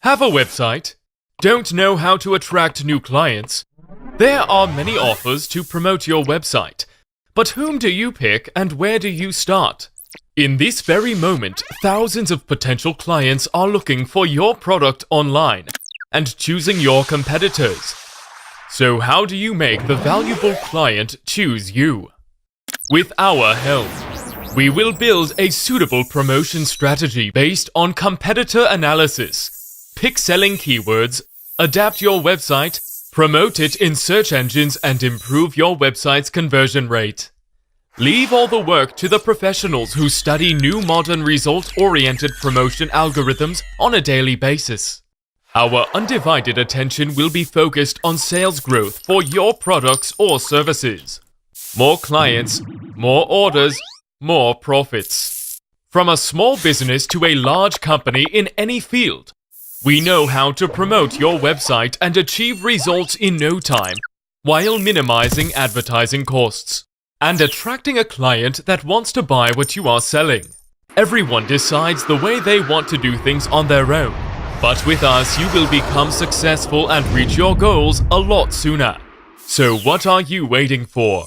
Have a website? Don't know how to attract new clients? There are many offers to promote your website. But whom do you pick and where do you start? In this very moment, thousands of potential clients are looking for your product online and choosing your competitors. So how do you make the valuable client choose you? With our help, we will build a suitable promotion strategy based on competitor analysis. Pick selling keywords, adapt your website, promote it in search engines and improve your website's conversion rate. Leave all the work to the professionals who study new modern result-oriented promotion algorithms on a daily basis. Our undivided attention will be focused on sales growth for your products or services. More clients, more orders, more profits. From a small business to a large company in any field, we know how to promote your website and achieve results in no time, while minimizing advertising costs and attracting a client that wants to buy what you are selling. Everyone decides the way they want to do things on their own, but with us you will become successful and reach your goals a lot sooner. So what are you waiting for?